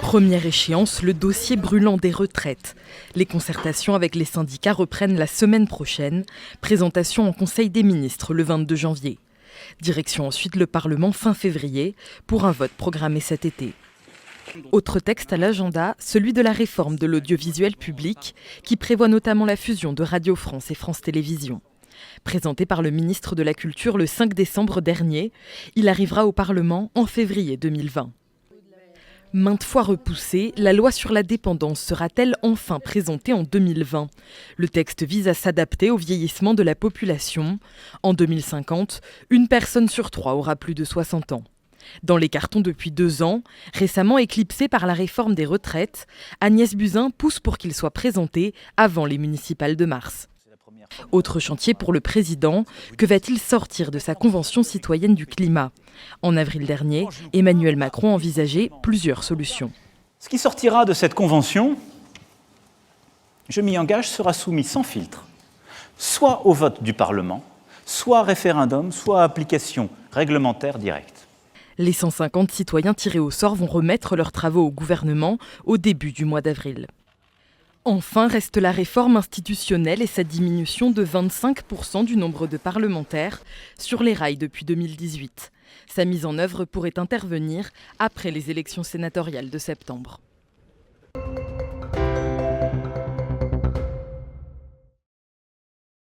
Première échéance, le dossier brûlant des retraites. Les concertations avec les syndicats reprennent la semaine prochaine. Présentation en Conseil des ministres le 22 janvier. Direction ensuite le Parlement fin février pour un vote programmé cet été. Autre texte à l'agenda, celui de la réforme de l'audiovisuel public qui prévoit notamment la fusion de Radio France et France Télévisions. Présenté par le ministre de la Culture le 5 décembre dernier, il arrivera au Parlement en février 2020. Maintes fois repoussée, la loi sur la dépendance sera-t-elle enfin présentée en 2020 ? Le texte vise à s'adapter au vieillissement de la population. En 2050, une personne sur 3 aura plus de 60 ans. Dans les cartons depuis 2 ans, récemment éclipsé par la réforme des retraites, Agnès Buzyn pousse pour qu'il soit présenté avant les municipales de mars. Autre chantier pour le président, que va-t-il sortir de sa Convention citoyenne du climat ? En avril dernier, Emmanuel Macron envisageait plusieurs solutions. Ce qui sortira de cette convention, je m'y engage, sera soumis sans filtre, soit au vote du Parlement, soit référendum, soit application réglementaire directe. Les 150 citoyens tirés au sort vont remettre leurs travaux au gouvernement au début du mois d'avril. Enfin, reste la réforme institutionnelle et sa diminution de 25% du nombre de parlementaires sur les rails depuis 2018. Sa mise en œuvre pourrait intervenir après les élections sénatoriales de septembre.